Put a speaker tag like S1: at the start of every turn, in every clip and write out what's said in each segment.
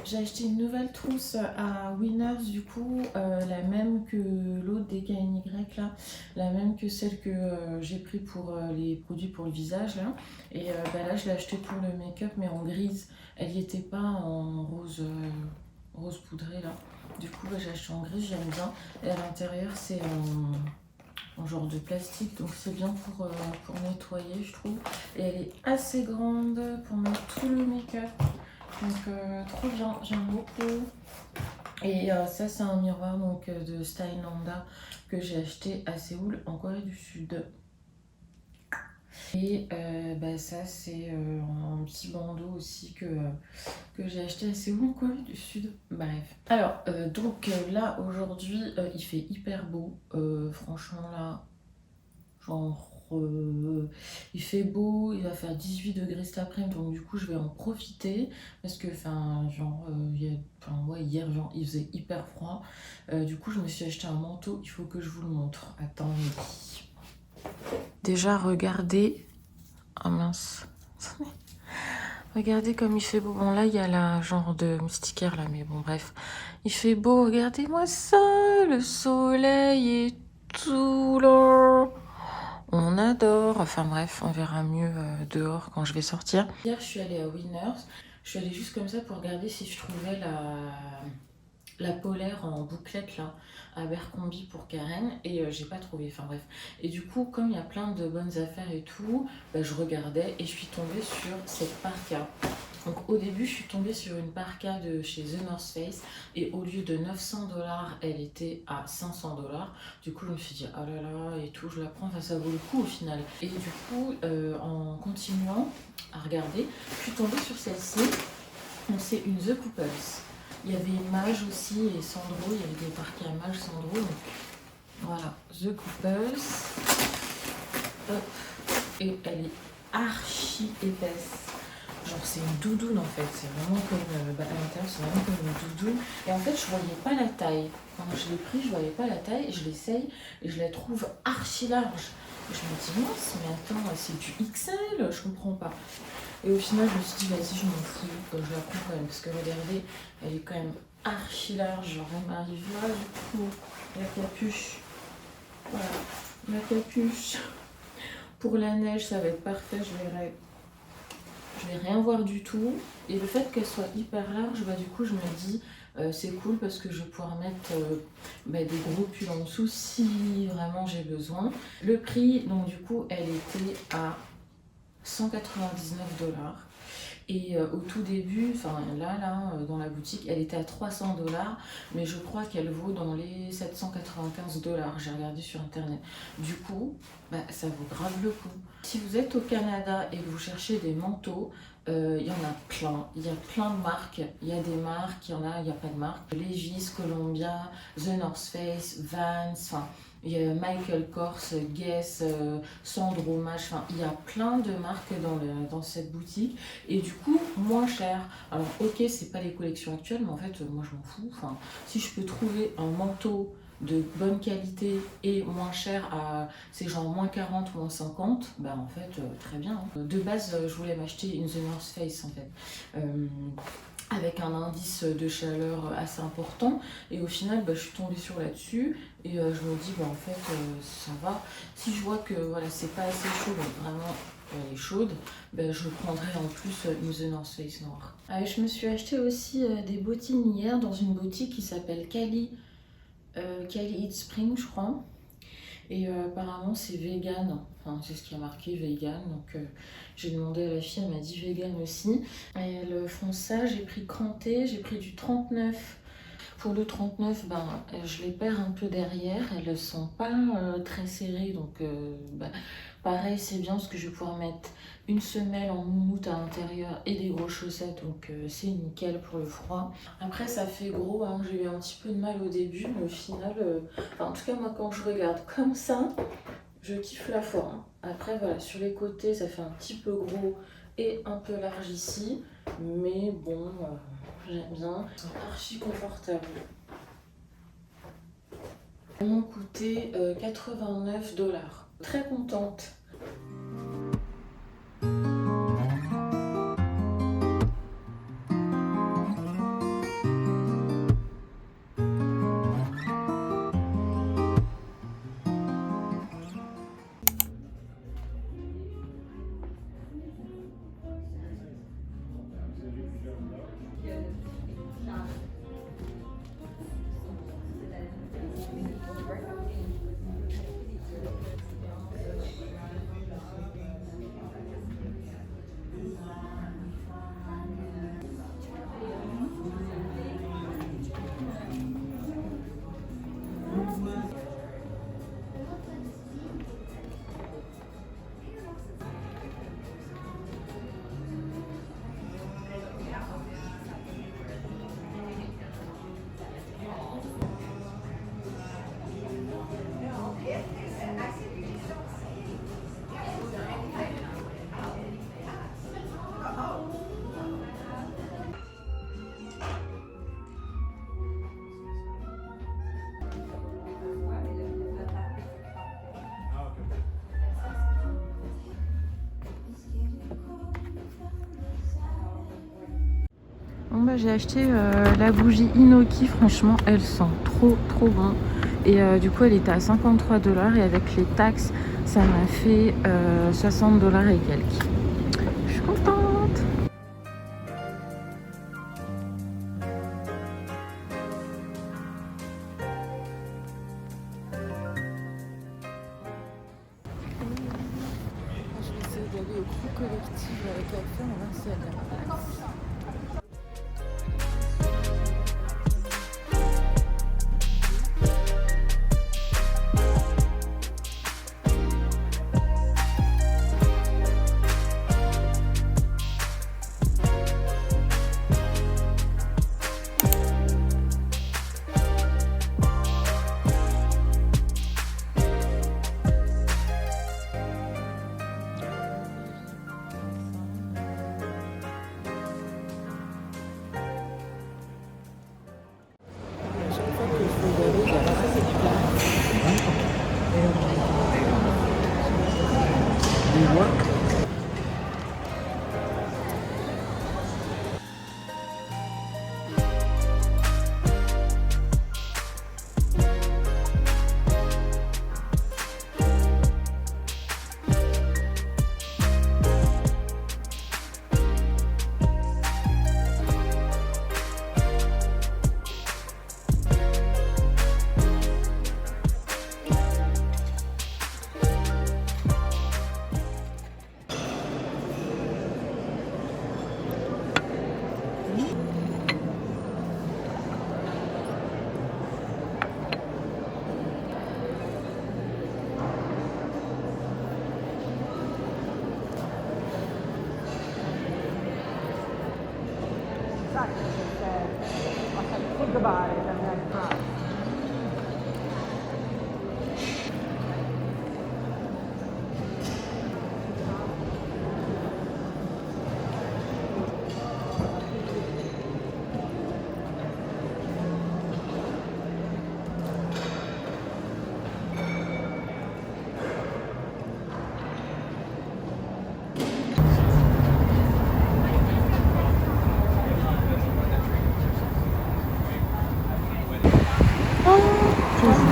S1: J'ai acheté une nouvelle trousse à Winners du coup, la même que l'autre des KNY là, la même que celle que j'ai pris pour les produits pour le visage là. Et là je l'ai acheté pour le make-up mais en grise, elle n'y était pas en rose, rose poudré là. Du coup j'ai acheté en grise, j'aime bien. Et à l'intérieur c'est en genre de plastique, donc c'est bien pour nettoyer je trouve. Et elle est assez grande pour mettre tout le make-up. Donc trop bien, j'aime beaucoup. Et ça c'est un miroir donc, de Stylenanda que j'ai acheté à Séoul en Corée du Sud. Et ça c'est un petit bandeau aussi que j'ai acheté à Séoul en Corée du Sud. Bref. Alors là aujourd'hui il fait hyper beau. Franchement là, genre il fait beau, il va faire 18 degrés cet après-midi, donc du coup je vais en profiter parce que hier genre il faisait hyper froid. Du coup je me suis acheté un manteau, il faut que je vous le montre. Attendez. Déjà regardez. Ah mince. Regardez comme il fait beau. Bon là il y a la genre de moustiquaire là, mais bon bref. Il fait beau, regardez-moi ça, le soleil et tout là. On adore. Enfin bref, on verra mieux dehors quand je vais sortir. Hier, je suis allée à Winners. Je suis allée juste comme ça pour regarder si je trouvais la polaire en bouclette là à Abercrombie pour Karen et j'ai pas trouvé. Enfin bref. Et du coup, comme il y a plein de bonnes affaires et tout, je regardais et je suis tombée sur cette parka. Donc au début, je suis tombée sur une parka de chez The North Face et au lieu de 900 $, elle était à 500 $. Du coup, je me suis dit, ah là là, et tout, je la prends, enfin, ça vaut le coup au final. Et du coup, en continuant à regarder, je suis tombée sur celle-ci. C'est une The Couples. Il y avait Mage aussi et Sandro, il y avait des parkas à Mage, Sandro. Donc voilà, The Couples. Hop. Et elle est archi épaisse. Genre c'est une doudoune en fait, c'est vraiment comme à l'intérieur c'est vraiment comme une doudoune. Et en fait je voyais pas la taille. Quand je l'ai pris je voyais pas la taille, je l'essaye et je la trouve archi large. Et je me dis mince mais attends c'est du XL, je comprends pas. Et au final je me suis dit vas-y je m'en fous, je la prends quand même parce que regardez elle est quand même archi large, genre elle m'arrive là du coup la capuche. Voilà, la capuche. Pour la neige ça va être parfait, je vais rien voir du tout. Et le fait qu'elle soit hyper large, du coup, je me dis, c'est cool parce que je vais pouvoir mettre des gros pulls en dessous si vraiment j'ai besoin. Le prix, donc du coup, elle était à 199 $. Et au tout début, enfin dans la boutique, elle était à 300 $, mais je crois qu'elle vaut dans les 795 $. J'ai regardé sur internet. Du coup, ça vaut grave le coup. Si vous êtes au Canada et que vous cherchez des manteaux, il y en a plein. Il y a plein de marques. Il y a des marques, il y en a, il n'y a pas de marques. Levi's, Columbia, The North Face, Vans, enfin. Il y a Michael Kors, Guess, Sandro, Mage, enfin il y a plein de marques dans cette boutique et du coup moins cher. Alors ok c'est pas les collections actuelles mais en fait moi je m'en fous. Enfin, si je peux trouver un manteau de bonne qualité et moins cher c'est genre moins 40, moins 50, en fait très bien. Hein. De base je voulais m'acheter une The North Face en fait. Avec un indice de chaleur assez important et au final je suis tombée sur là-dessus et je me dis en fait ça va. Si je vois que voilà c'est pas assez chaud donc vraiment elle est chaude, je prendrai en plus une The North Face noire. Je me suis acheté aussi des bottines hier dans une boutique qui s'appelle Cali Eat Spring je crois. Et apparemment c'est vegan, enfin c'est ce qui a marqué vegan, donc j'ai demandé à la fille, elle m'a dit vegan aussi. Et elles font ça, j'ai pris cranté, j'ai pris du 39. Pour le 39, je les perds un peu derrière, elles sont pas très serrées, donc pareil c'est bien parce que je vais pouvoir mettre une semelle en moumoute à l'intérieur et des grosses chaussettes, donc c'est nickel pour le froid. Après ça fait gros, hein, j'ai eu un petit peu de mal au début, mais au final, en tout cas moi quand je regarde comme ça, je kiffe la forme. Après voilà, sur les côtés ça fait un petit peu gros et un peu large ici, mais bon, j'aime bien, ils sont archi confortables. Ils m'ont coûté 89 $. Très contente. bah, j'ai acheté la bougie Inoki, franchement elle sent trop bon. Et du coup elle était à 53 $ et avec les taxes ça m'a fait 60 $ et quelques. Je suis contente. Je vais essayer d'aller au crew collectif café, on va voir s'il y a de la place.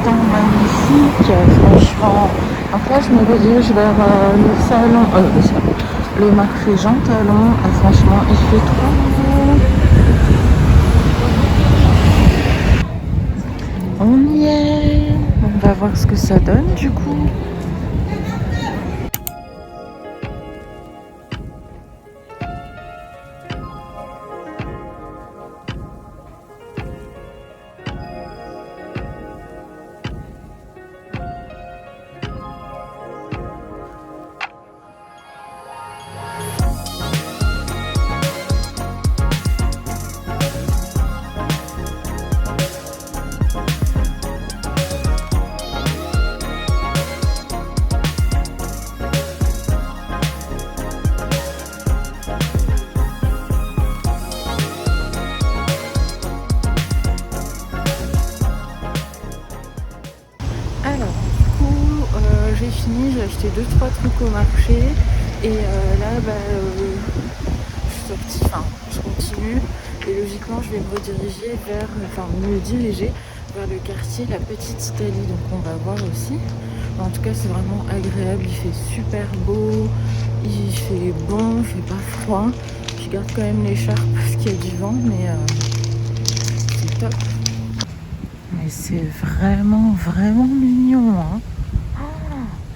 S1: Magnifique, franchement. Donc là, je me redirige vers le salon, le marché Jean Talon. Franchement, il fait trop beau. On y est. On va voir ce que ça donne du coup. J'ai fini, j'ai acheté 2-3 trucs au marché et là je suis sortie, je continue et logiquement je vais me diriger vers le quartier La Petite Italie, donc on va voir aussi. En tout cas c'est vraiment agréable, il fait super beau, il fait bon, il fait pas froid. Je garde quand même l'écharpe parce qu'il y a du vent, mais c'est top. Mais c'est vraiment mignon, hein.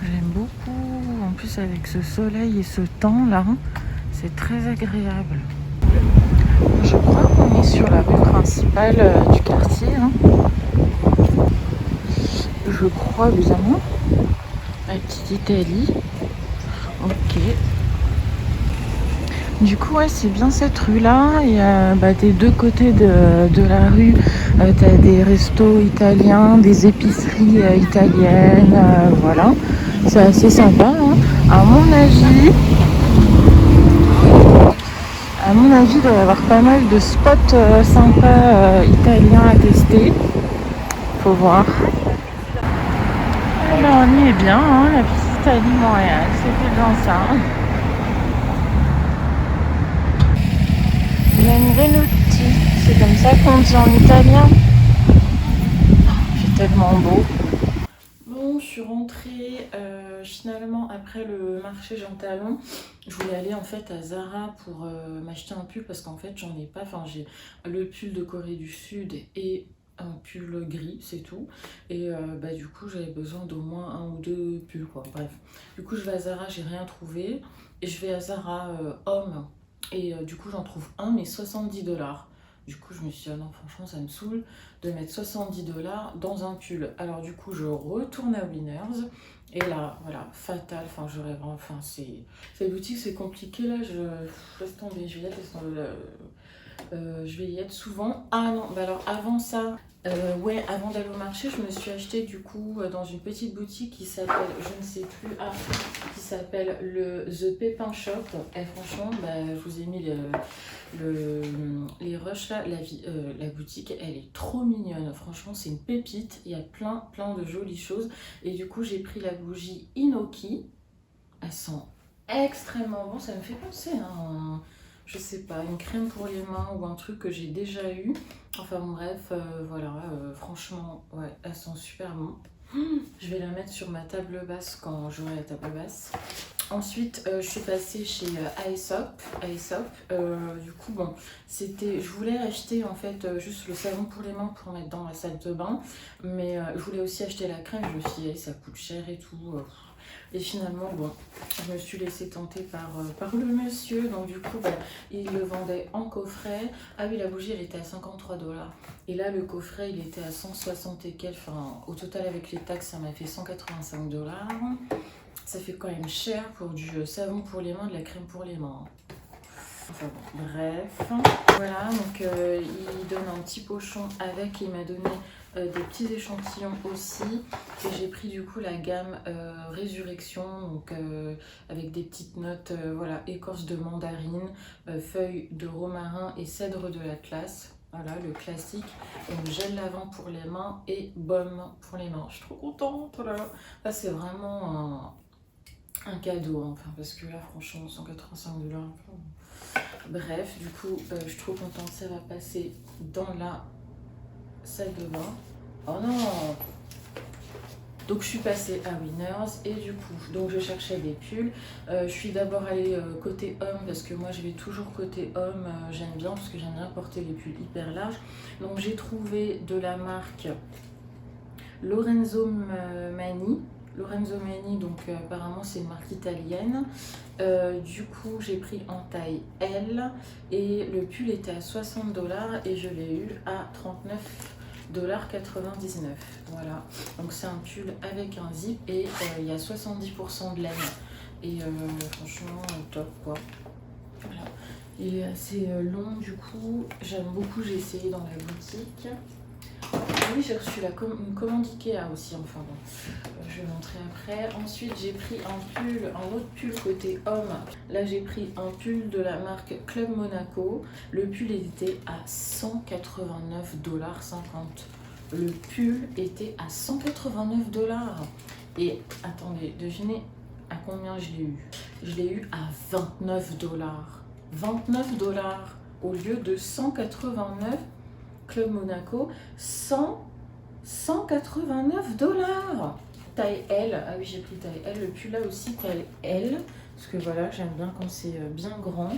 S1: J'aime beaucoup. En plus avec ce soleil et ce temps là, c'est très agréable. Je crois qu'on est sur la rue principale du quartier, hein. Je crois bizarrement. La Petite Italie. Ok. Du coup ouais, c'est bien cette rue là. Et des deux côtés de la rue, t'as des restos italiens, des épiceries italiennes, voilà. C'est assez sympa, hein. À mon avis, il doit y avoir pas mal de spots sympas italiens à tester. Faut voir. Alors on y est bien, hein, la Petite Italie Montréal, c'était bien ça. Il y a une Venuti. C'est comme ça qu'on dit en italien. C'est tellement beau. Bon, je suis rentrée finalement après le marché Jean Talon. Je voulais aller en fait à Zara pour m'acheter un pull parce qu'en fait j'en ai pas. Enfin, j'ai le pull de Corée du Sud et un pull gris, c'est tout. Et bah, du coup, j'avais besoin d'au moins un ou deux pulls, quoi. Bref. Du coup, je vais à Zara, j'ai rien trouvé. Et je vais à Zara homme. Et du coup, j'en trouve un, mais 70 $. Du coup, je me suis dit, ah non, franchement, ça me saoule de mettre 70 $ dans un pull. Alors, du coup, je retourne à Winners. Et là, voilà, fatal. Enfin, j'aurais vraiment. Enfin, c'est. Cette boutique, c'est compliqué. Là, laisse tomber. Je vais y être, laisse tomber, je vais y être souvent. Ah non, bah alors avant ça, ouais, avant d'aller au marché, je me suis acheté du coup dans une petite boutique qui s'appelle, je ne sais plus, qui s'appelle le The Pépin Shop. Et franchement, bah, je vous ai mis les rushs là. La boutique, elle est trop mignonne. Franchement, c'est une pépite. Il y a plein de jolies choses. Et du coup, j'ai pris la bougie Inoki. Elles sont extrêmement bon. Ça me fait penser à je sais pas, une crème pour les mains ou un truc que j'ai déjà eu. Enfin bon, bref, voilà, franchement, ouais, elles sont super bon. Je vais la mettre sur ma table basse quand j'aurai la table basse. Ensuite, je suis passée chez Aesop. Du coup, bon, je voulais acheter en fait juste le savon pour les mains pour mettre dans la salle de bain. Mais je voulais aussi acheter la crème. Je me suis dit, ça coûte cher et tout. Et finalement, bon, je me suis laissée tenter par le monsieur. Donc du coup, bah, il le vendait en coffret. Ah oui, la bougie, elle était à 53 $. Et là, le coffret, il était à 160 et quelques. Enfin, au total, avec les taxes, ça m'a fait 185 $. Ça fait quand même cher pour du savon pour les mains, de la crème pour les mains. Enfin bon, bref. Voilà, donc il donne un petit pochon avec. Il m'a donné des petits échantillons aussi. Et j'ai pris du coup la gamme Résurrection, donc avec des petites notes, voilà, écorce de mandarine, feuilles de romarin et cèdre de l'Atlas. Voilà, le classique. Donc, gel lavant pour les mains et baume pour les mains. Je suis trop contente. Oh là là. Là, c'est vraiment un cadeau, hein. Enfin, parce que là, franchement, 185 $. Bref, du coup, je suis trop contente. Ça va passer dans la salle de bain. Oh non! Donc je suis passée à Winners et du coup, donc je cherchais des pulls. Je suis d'abord allée côté homme parce que moi je vais toujours côté homme. J'aime bien parce que j'aime bien porter les pulls hyper larges. Donc j'ai trouvé de la marque Lorenzo Mani. Lorenzo Mani, donc apparemment c'est une marque italienne. Du coup, j'ai pris en taille L et le pull était à 60 $ et je l'ai eu à 39,99 $. Voilà, donc c'est un pull avec un zip et il y a 70% de laine. Et franchement, top quoi. Voilà. Il est assez long du coup, j'aime beaucoup, j'ai essayé dans la boutique. Oui, j'ai reçu une commande Ikea aussi, enfin bon, je vais montrer après. Ensuite, j'ai pris un autre pull côté homme. Là, j'ai pris un pull de la marque Club Monaco. Le pull était à 189,50 $. Le pull était à 189 $. Et attendez, devinez à combien je l'ai eu. Je l'ai eu à 29 $. 29 $ au lieu de 189 $. Club Monaco, 189 $. Taille L, ah oui j'ai pris taille L, le pull là aussi taille L, parce que voilà j'aime bien quand c'est bien grand.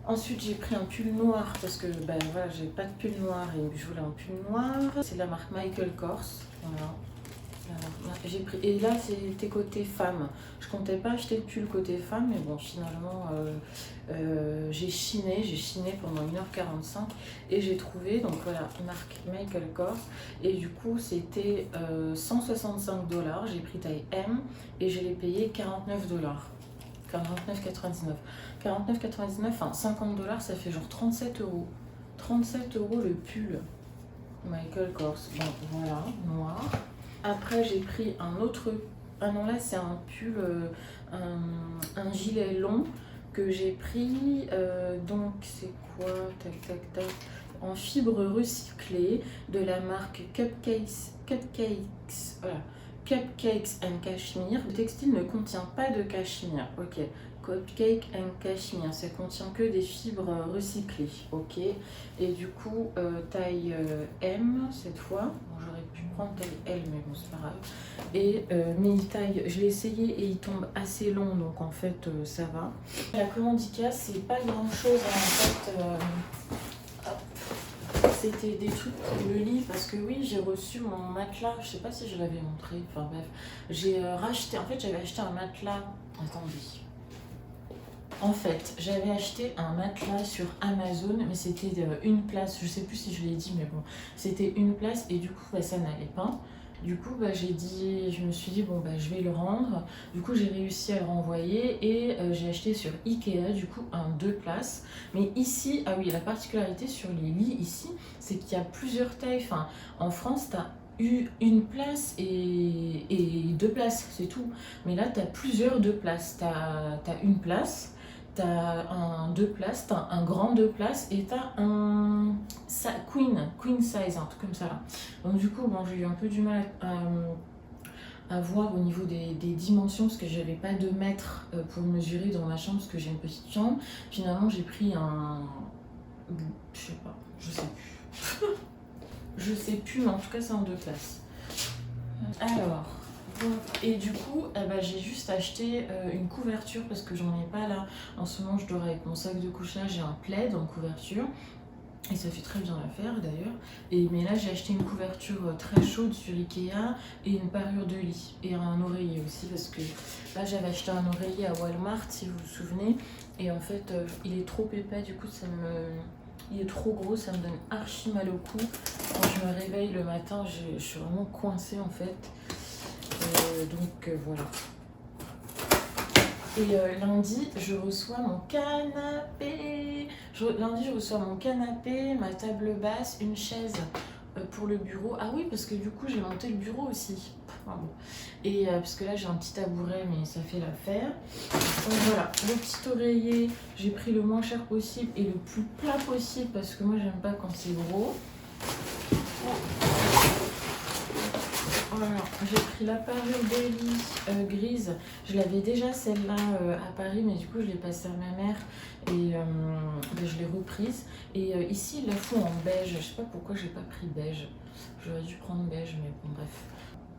S1: Ensuite j'ai pris un pull noir parce que ben voilà j'ai pas de pull noir et je voulais un pull noir. C'est la marque Michael Kors, voilà. Alors, j'ai pris, et là c'était côté femme. Je comptais pas acheter le pull côté femme, mais bon finalement j'ai chiné pendant 1h45 et j'ai trouvé, donc voilà, marque Michael Kors et du coup c'était 165 $. J'ai pris taille M et je l'ai payé 49 $. 49,99. 49,99, enfin 50 $, ça fait genre 37 €. 37 € le pull Michael Kors. Bon voilà, noir. Après, j'ai pris un autre. Ah non, là, c'est un pull, un gilet long que j'ai pris. Donc, c'est quoi? Tac, tac, tac. En fibre recyclée de la marque Cupcakes, voilà. Cupcakes and Cashmere. Le textile ne contient pas de cachemire. Ok. Cupcake and Cashmere, ça contient que des fibres recyclées, ok. Et du coup, taille M cette fois. Bon, j'aurais pu prendre taille L, mais bon, c'est pas grave. Et mais il taille, je l'ai essayé et il tombe assez long, donc en fait, ça va. La commande Ikea, c'est pas grand chose en fait. C'était des trucs pour le lit parce que oui, j'ai reçu mon matelas. Je sais pas si je l'avais montré. Enfin bref, j'ai racheté. En fait, j'avais acheté un matelas. Attendez. En fait, j'avais acheté un matelas sur Amazon, mais c'était une place. Je sais plus si je l'ai dit, mais bon, c'était une place et du coup, bah, ça n'allait pas. Du coup, bah, je me suis dit, bon, bah, je vais le rendre. Du coup, j'ai réussi à le renvoyer et j'ai acheté sur Ikea, du coup, un 2 places. Mais ici, ah oui, la particularité sur les lits ici, c'est qu'il y a plusieurs tailles. Enfin, en France, tu as eu une place et 2 places, c'est tout. Mais là, tu as plusieurs 2 places. Tu as une place. T'as un 2 places, t'as un grand 2 places et t'as un queen size, un truc comme ça là. Donc du coup, bon, j'ai eu un peu du mal à voir au niveau des dimensions parce que j'avais pas de mètre pour mesurer dans ma chambre parce que j'ai une petite chambre. Finalement, j'ai pris un... Je sais pas, je sais plus. Je sais plus, mais en tout cas, c'est en 2 places. Alors... Et du coup, j'ai juste acheté une couverture parce que j'en ai pas là. En ce moment, je dors avec mon sac de couchage, j'ai un plaid en couverture. Et ça fait très bien l'affaire d'ailleurs. Mais là, j'ai acheté une couverture très chaude sur Ikea et une parure de lit. Et un oreiller aussi parce que là, j'avais acheté un oreiller à Walmart, si vous vous souvenez. Et en fait, il est trop épais, du coup, il est trop gros, ça me donne archi mal au cou. Quand je me réveille le matin, je suis vraiment coincée en fait. Voilà. Et lundi, je reçois mon canapé. Lundi, je reçois mon canapé, ma table basse, une chaise pour le bureau. Ah oui, parce que du coup, j'ai monté le bureau aussi. Pardon. Et parce que là, j'ai un petit tabouret, mais ça fait l'affaire. Donc voilà, le petit oreiller, j'ai pris le moins cher possible et le plus plat possible parce que moi, j'aime pas quand c'est gros. Voilà, j'ai pris la parure de lit grise. Je l'avais déjà celle-là à Paris, mais du coup je l'ai passée à ma mère et je l'ai reprise. Et ici ils la font en beige. Je sais pas pourquoi j'ai pas pris beige. J'aurais dû prendre beige, mais bon bref.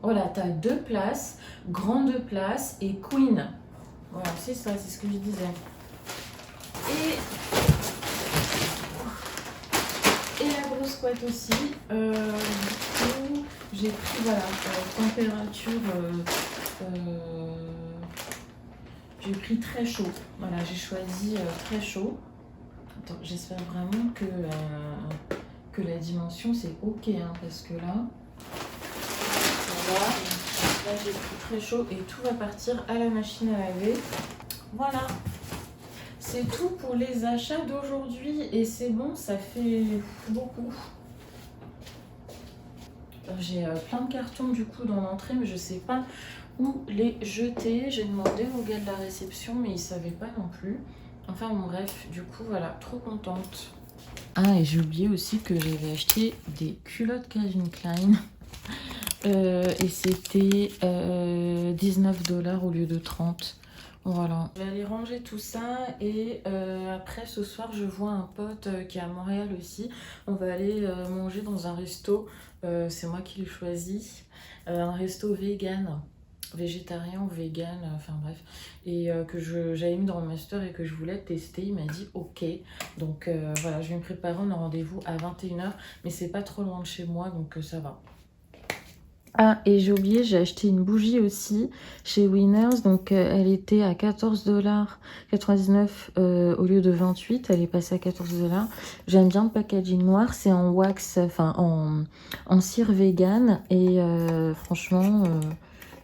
S1: Voilà, t'as 2 places, grande 2 places et queen. Voilà, c'est ça, c'est ce que je disais. Et la grosse couette aussi. J'ai pris voilà, température, j'ai pris très chaud. Voilà, j'ai choisi très chaud. Attends, j'espère vraiment que la dimension c'est ok, hein, parce que là, voilà, là j'ai pris très chaud et tout va partir à la machine à laver. Voilà. C'est tout pour les achats d'aujourd'hui et c'est bon, ça fait beaucoup. J'ai plein de cartons du coup dans l'entrée, mais je sais pas où les jeter. J'ai demandé au gars de la réception, mais il savait pas non plus. Enfin bon bref, du coup voilà, trop contente. Ah, et j'ai oublié aussi que j'avais acheté des culottes Calvin Klein. Et c'était 19 $ au lieu de 30. Voilà. Je vais aller ranger tout ça et après ce soir je vois un pote qui est à Montréal aussi. On va aller manger dans un resto, c'est moi qui l'ai choisi, un resto vegan, végétarien ou vegan, enfin bref. Et que j'avais mis dans mon master et que je voulais tester, il m'a dit ok. Donc voilà, je vais me préparer, on a rendez-vous à 21 h, mais c'est pas trop loin de chez moi donc ça va. Ah, et j'ai oublié, j'ai acheté une bougie aussi chez Winners. Donc, elle était à 14,99 $ au lieu de 28. Elle est passée à 14 $. J'aime bien le packaging noir. C'est en wax, enfin en cire vegan. Et franchement,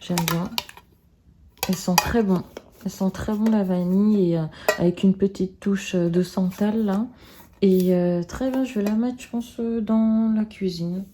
S1: j'aime bien. Elles sont très bons. Elles sont très bons, la vanille. Et avec une petite touche de santal là. Et très bien, je vais la mettre, je pense, dans la cuisine.